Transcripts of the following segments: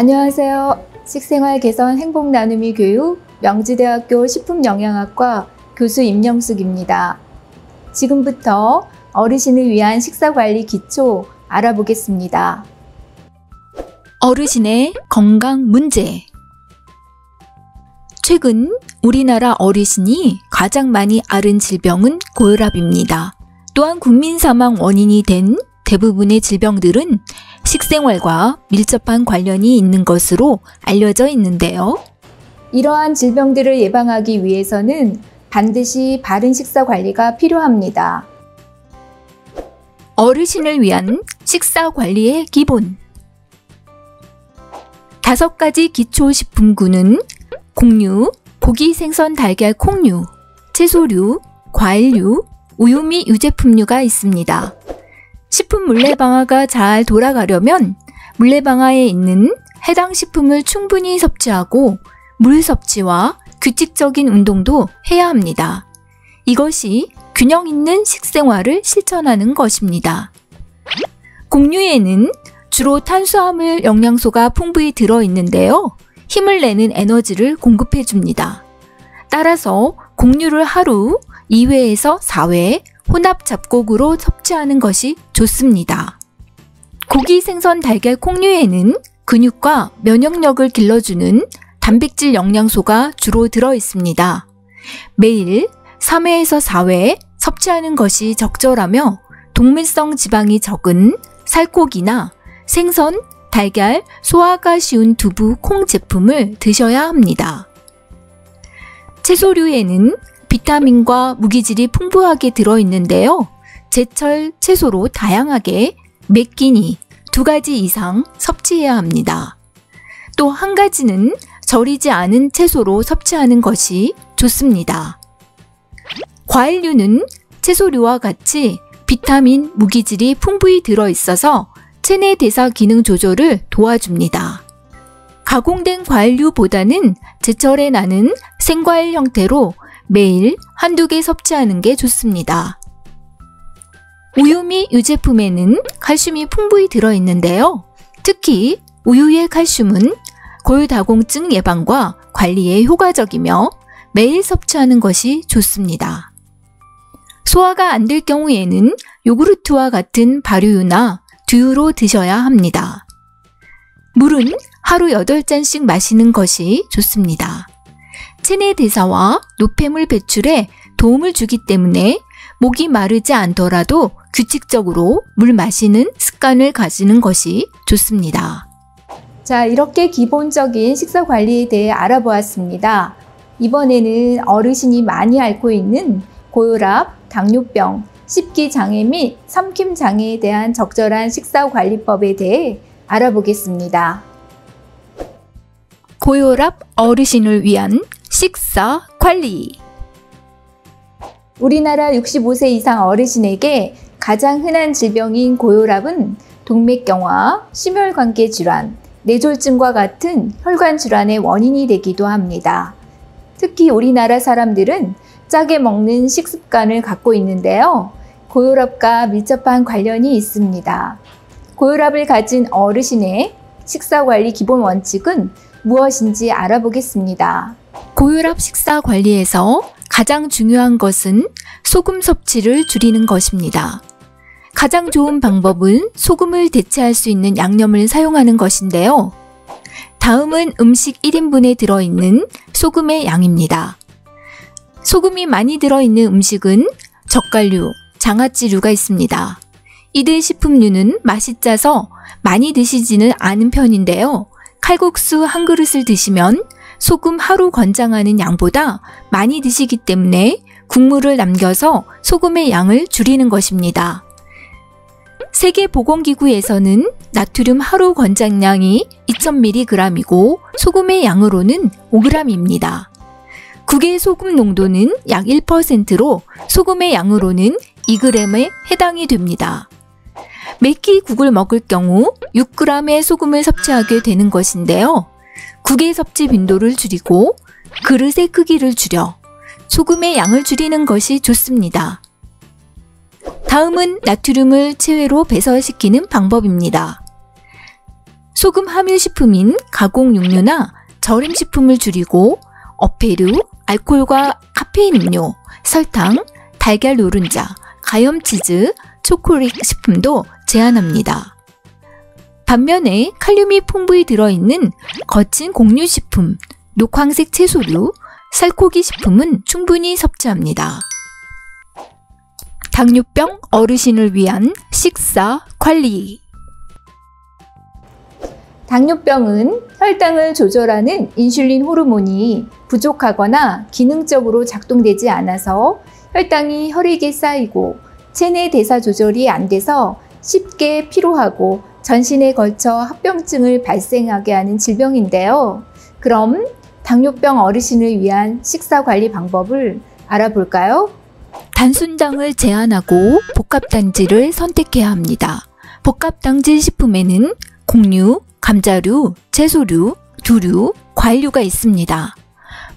안녕하세요. 식생활 개선 행복 나눔이 교육 명지대학교 식품영양학과 교수 임영숙입니다. 지금부터 어르신을 위한 식사관리 기초 알아보겠습니다. 어르신의 건강 문제. 최근 우리나라 어르신이 가장 많이 앓은 질병은 고혈압입니다. 또한 국민 사망 원인이 된 대부분의 질병들은 식생활과 밀접한 관련이 있는 것으로 알려져 있는데요. 이러한 질병들을 예방하기 위해서는 반드시 바른 식사 관리가 필요합니다. 어르신을 위한 식사 관리의 기본. 5가지 기초식품군은 곡류, 고기, 생선, 달걀, 콩류, 채소류, 과일류, 우유 및 유제품류가 있습니다. 식품 물레방아가 잘 돌아가려면 물레방아에 있는 해당 식품을 충분히 섭취하고 물 섭취와 규칙적인 운동도 해야 합니다. 이것이 균형 있는 식생활을 실천하는 것입니다. 곡류에는 주로 탄수화물 영양소가 풍부히 들어있는데요. 힘을 내는 에너지를 공급해 줍니다. 따라서 곡류를 하루 2회에서 4회 혼합 잡곡으로 섭취하는 것이 좋습니다. 고기, 생선, 달걀, 콩류에는 근육과 면역력을 길러주는 단백질 영양소가 주로 들어있습니다. 매일 3회에서 4회 섭취하는 것이 적절하며 동물성 지방이 적은 살코기나 생선, 달걀, 소화가 쉬운 두부, 콩 제품을 드셔야 합니다. 채소류에는 비타민과 무기질이 풍부하게 들어있는데요. 제철 채소로 다양하게 매 끼니 2가지 이상 섭취해야 합니다. 또 한 가지는 절이지 않은 채소로 섭취하는 것이 좋습니다. 과일류는 채소류와 같이 비타민, 무기질이 풍부히 들어있어서 체내 대사 기능 조절을 도와줍니다. 가공된 과일류보다는 제철에 나는 생과일 형태로 매일 1~2개 섭취하는 게 좋습니다. 우유 및 유제품에는 칼슘이 풍부히 들어있는데요. 특히 우유의 칼슘은 골다공증 예방과 관리에 효과적이며 매일 섭취하는 것이 좋습니다. 소화가 안 될 경우에는 요구르트와 같은 발효유나 두유로 드셔야 합니다. 물은 하루 8잔씩 마시는 것이 좋습니다. 체내 대사와 노폐물 배출에 도움을 주기 때문에 목이 마르지 않더라도 규칙적으로 물 마시는 습관을 가지는 것이 좋습니다. 자, 이렇게 기본적인 식사 관리에 대해 알아보았습니다. 이번에는 어르신이 많이 앓고 있는 고혈압, 당뇨병, 식기장애 및 삼킴장애에 대한 적절한 식사관리법에 대해 알아보겠습니다. 고혈압 어르신을 위한 식사 관리. 우리나라 65세 이상 어르신에게 가장 흔한 질병인 고혈압은 동맥경화, 심혈관계 질환, 뇌졸중과 같은 혈관 질환의 원인이 되기도 합니다. 특히 우리나라 사람들은 짜게 먹는 식습관을 갖고 있는데요. 고혈압과 밀접한 관련이 있습니다. 고혈압을 가진 어르신의 식사관리 기본 원칙은 무엇인지 알아보겠습니다. 고혈압 식사 관리에서 가장 중요한 것은 소금 섭취를 줄이는 것입니다. 가장 좋은 방법은 소금을 대체할 수 있는 양념을 사용하는 것인데요. 다음은 음식 1인분에 들어있는 소금의 양입니다. 소금이 많이 들어있는 음식은 젓갈류, 장아찌류가 있습니다. 이들 식품류는 맛이 짜서 많이 드시지는 않은 편인데요. 칼국수 한 그릇을 드시면 소금 하루 권장하는 양보다 많이 드시기 때문에 국물을 남겨서 소금의 양을 줄이는 것입니다. 세계보건기구에서는 나트륨 하루 권장량이 2000mg이고 소금의 양으로는 5g입니다. 국의 소금 농도는 약 1%로 소금의 양으로는 2g에 해당이 됩니다. 매 끼 국을 먹을 경우 6g의 소금을 섭취하게 되는 것인데요. 국의 섭취 빈도를 줄이고 그릇의 크기를 줄여 소금의 양을 줄이는 것이 좋습니다. 다음은 나트륨을 체외로 배설시키는 방법입니다. 소금 함유 식품인 가공 육류나 절임 식품을 줄이고 어패류, 알코올과 카페인 음료, 설탕, 달걀 노른자, 가염치즈, 초콜릿 식품도 제한합니다. 반면에 칼륨이 풍부히 들어있는 거친 곡류식품, 녹황색 채소류, 살코기 식품은 충분히 섭취합니다. 당뇨병 어르신을 위한 식사 관리. 당뇨병은 혈당을 조절하는 인슐린 호르몬이 부족하거나 기능적으로 작동되지 않아서 혈당이 혈액에 쌓이고 체내 대사 조절이 안 돼서 쉽게 피로하고 전신에 걸쳐 합병증을 발생하게 하는 질병인데요. 그럼 당뇨병 어르신을 위한 식사 관리 방법을 알아볼까요? 단순당을 제한하고 복합단지를 선택해야 합니다. 복합단지 식품에는 곡류, 감자류, 채소류, 두류, 과일류가 있습니다.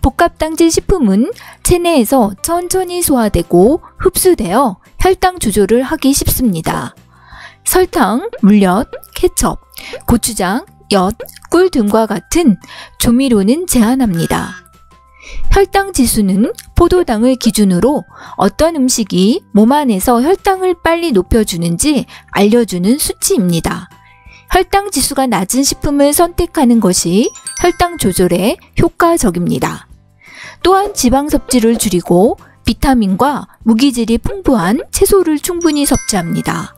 복합단지 식품은 체내에서 천천히 소화되고 흡수되어 혈당 조절을 하기 쉽습니다. 설탕, 물엿, 케첩, 고추장, 엿, 꿀 등과 같은 조미료는 제한합니다. 혈당 지수는 포도당을 기준으로 어떤 음식이 몸 안에서 혈당을 빨리 높여주는지 알려주는 수치입니다. 혈당 지수가 낮은 식품을 선택하는 것이 혈당 조절에 효과적입니다. 또한 지방 섭취를 줄이고 비타민과 무기질이 풍부한 채소를 충분히 섭취합니다.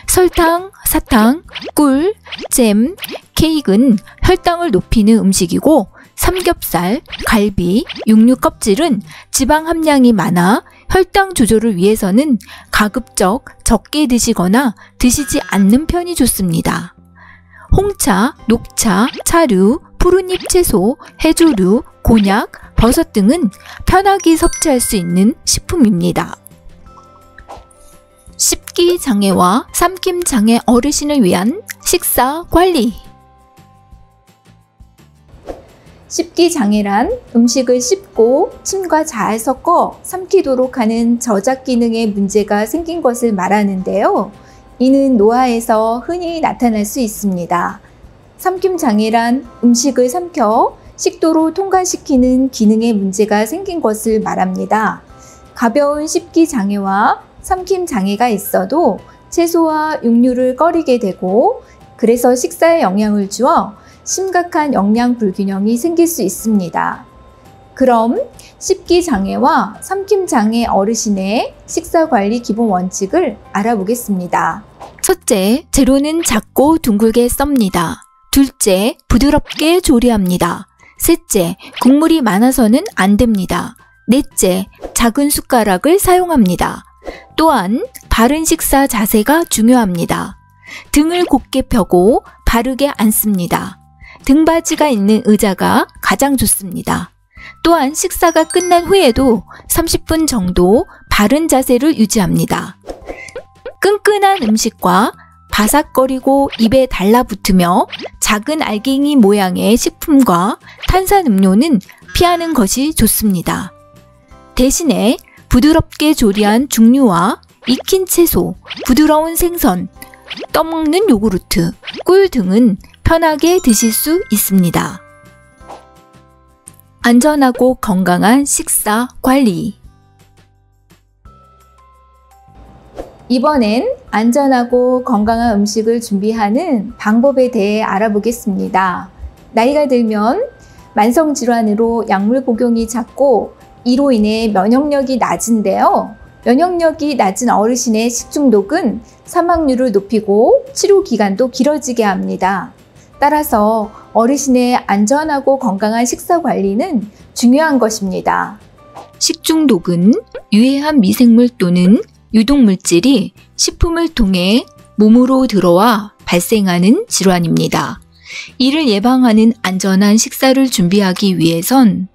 설탕, 사탕, 꿀, 잼, 케이크는 혈당을 높이는 음식이고 삼겹살, 갈비, 육류 껍질은 지방 함량이 많아 혈당 조절을 위해서는 가급적 적게 드시거나 드시지 않는 편이 좋습니다. 홍차, 녹차, 차류, 푸른잎 채소, 해조류, 곤약, 버섯 등은 편하게 섭취할 수 있는 식품입니다. 식기장애와 삼킴장애 어르신을 위한 식사 관리. 식기장애란 음식을 씹고 침과 잘 섞어 삼키도록 하는 저작 기능에 문제가 생긴 것을 말하는데요. 이는 노화에서 흔히 나타날 수 있습니다. 삼킴장애란 음식을 삼켜 식도로 통과시키는 기능에 문제가 생긴 것을 말합니다. 가벼운 식기장애와 삼킴장애가 있어도 채소와 육류를 꺼리게 되고 그래서 식사에 영향을 주어 심각한 영양 불균형이 생길 수 있습니다. 그럼 식기장애와 삼킴장애 어르신의 식사관리 기본 원칙을 알아보겠습니다. 첫째, 재료는 작고 둥글게 썹니다. 둘째, 부드럽게 조리합니다. 셋째, 국물이 많아서는 안 됩니다. 넷째, 작은 숟가락을 사용합니다. 또한 바른 식사 자세가 중요합니다. 등을 곧게 펴고 바르게 앉습니다. 등받이가 있는 의자가 가장 좋습니다. 또한 식사가 끝난 후에도 30분 정도 바른 자세를 유지합니다. 끈끈한 음식과 바삭거리고 입에 달라붙으며 작은 알갱이 모양의 식품과 탄산음료는 피하는 것이 좋습니다. 대신에 부드럽게 조리한 죽류와 익힌 채소, 부드러운 생선, 떠먹는 요구르트, 꿀 등은 편하게 드실 수 있습니다. 안전하고 건강한 식사 관리. 이번엔 안전하고 건강한 음식을 준비하는 방법에 대해 알아보겠습니다. 나이가 들면 만성질환으로 약물 복용이 잦고 이로 인해 면역력이 낮은데요. 면역력이 낮은 어르신의 식중독은 사망률을 높이고 치료 기간도 길어지게 합니다. 따라서 어르신의 안전하고 건강한 식사 관리는 중요한 것입니다. 식중독은 유해한 미생물 또는 유독물질이 식품을 통해 몸으로 들어와 발생하는 질환입니다. 이를 예방하는 안전한 식사를 준비하기 위해선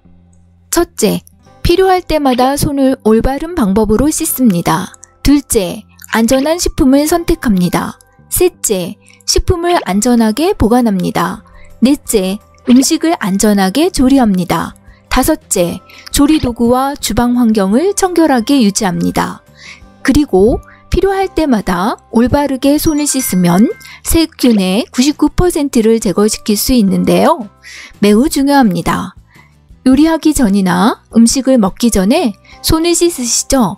첫째, 필요할 때마다 손을 올바른 방법으로 씻습니다. 둘째, 안전한 식품을 선택합니다. 셋째, 식품을 안전하게 보관합니다. 넷째, 음식을 안전하게 조리합니다. 다섯째, 조리도구와 주방 환경을 청결하게 유지합니다. 그리고 필요할 때마다 올바르게 손을 씻으면 세균의 99%를 제거시킬 수 있는데요. 매우 중요합니다. 요리하기 전이나 음식을 먹기 전에 손을 씻으시죠?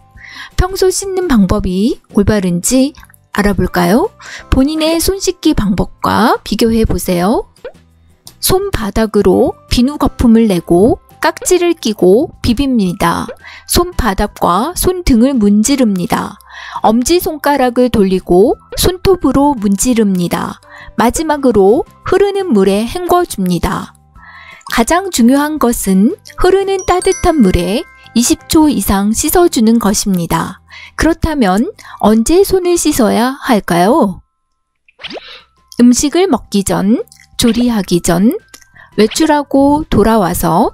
평소 씻는 방법이 올바른지 알아볼까요? 본인의 손 씻기 방법과 비교해 보세요. 손바닥으로 비누 거품을 내고 깍지를 끼고 비빕니다. 손바닥과 손등을 문지릅니다. 엄지손가락을 돌리고 손톱으로 문지릅니다. 마지막으로 흐르는 물에 헹궈줍니다. 가장 중요한 것은 흐르는 따뜻한 물에 20초 이상 씻어주는 것입니다. 그렇다면 언제 손을 씻어야 할까요? 음식을 먹기 전, 조리하기 전, 외출하고 돌아와서,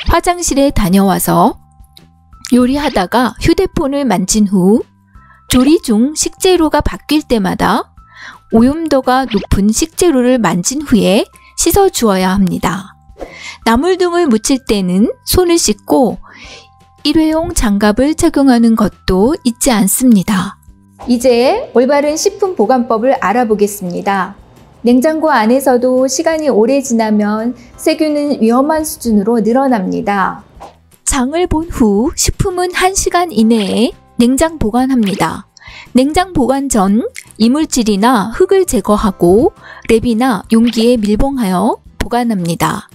화장실에 다녀와서, 요리하다가 휴대폰을 만진 후, 조리 중 식재료가 바뀔 때마다 오염도가 높은 식재료를 만진 후에 씻어주어야 합니다. 나물등을 묻힐 때는 손을 씻고 일회용 장갑을 착용하는 것도 잊지 않습니다. 이제 올바른 식품 보관법을 알아보겠습니다. 냉장고 안에서도 시간이 오래 지나면 세균은 위험한 수준으로 늘어납니다. 장을 본 후 식품은 1시간 이내에 냉장 보관합니다. 냉장 보관 전 이물질이나 흙을 제거하고 랩이나 용기에 밀봉하여 보관합니다.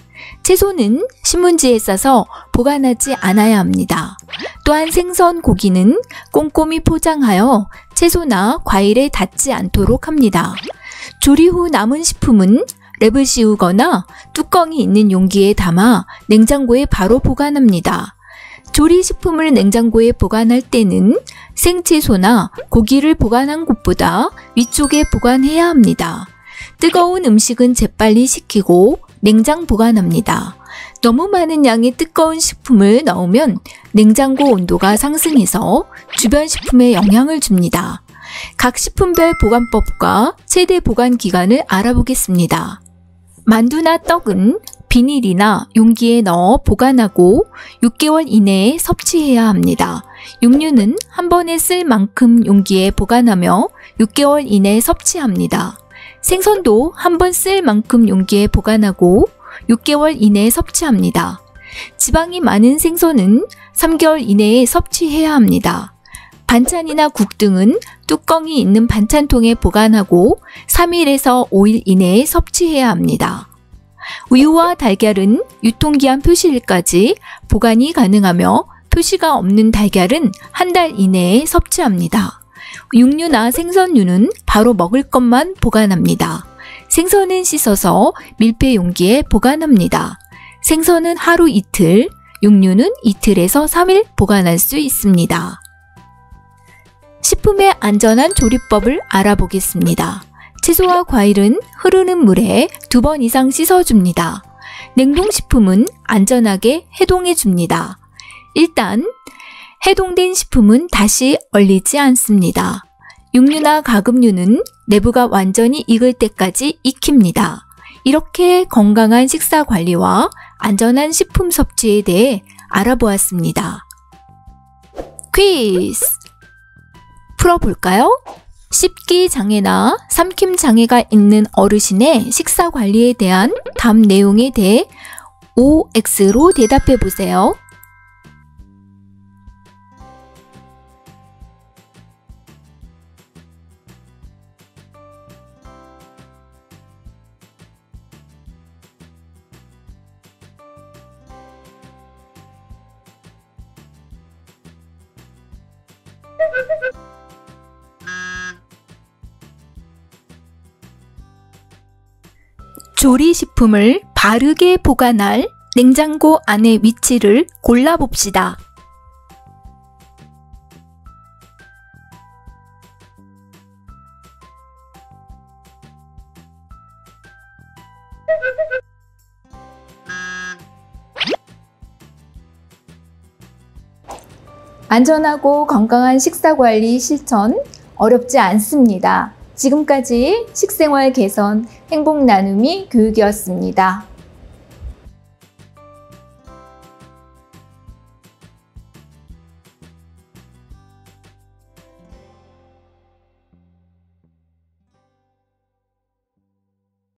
채소는 신문지에 싸서 보관하지 않아야 합니다. 또한 생선, 고기는 꼼꼼히 포장하여 채소나 과일에 닿지 않도록 합니다. 조리 후 남은 식품은 랩을 씌우거나 뚜껑이 있는 용기에 담아 냉장고에 바로 보관합니다. 조리식품을 냉장고에 보관할 때는 생채소나 고기를 보관한 곳보다 위쪽에 보관해야 합니다. 뜨거운 음식은 재빨리 식히고 냉장 보관합니다. 너무 많은 양의 뜨거운 식품을 넣으면 냉장고 온도가 상승해서 주변 식품에 영향을 줍니다. 각 식품별 보관법과 최대 보관 기간을 알아보겠습니다. 만두나 떡은 비닐이나 용기에 넣어 보관하고 6개월 이내에 섭취해야 합니다. 육류는 한 번에 쓸 만큼 용기에 보관하며 6개월 이내에 섭취합니다. 생선도 한 번 쓸 만큼 용기에 보관하고 6개월 이내에 섭취합니다. 지방이 많은 생선은 3개월 이내에 섭취해야 합니다. 반찬이나 국 등은 뚜껑이 있는 반찬통에 보관하고 3일에서 5일 이내에 섭취해야 합니다. 우유와 달걀은 유통기한 표시일까지 보관이 가능하며 표시가 없는 달걀은 한 달 이내에 섭취합니다. 육류나 생선류는 바로 먹을 것만 보관합니다. 생선은 씻어서 밀폐 용기에 보관합니다. 생선은 하루 이틀, 육류는 이틀에서 3일 보관할 수 있습니다. 식품의 안전한 조리법을 알아보겠습니다. 채소와 과일은 흐르는 물에 2번 이상 씻어줍니다. 냉동식품은 안전하게 해동해줍니다. 일단 해동된 식품은 다시 얼리지 않습니다. 육류나 가금류는 내부가 완전히 익을 때까지 익힙니다. 이렇게 건강한 식사 관리와 안전한 식품 섭취에 대해 알아보았습니다. 퀴즈! 풀어볼까요? 씹기 장애나 삼킴 장애가 있는 어르신의 식사 관리에 대한 다음 내용에 대해 OX로 대답해 보세요. 조리식품을 바르게 보관할 냉장고 안의 위치를 골라봅시다. 안전하고 건강한 식사관리 실천 어렵지 않습니다. 지금까지 식생활 개선 행복 나눔이 교육이었습니다.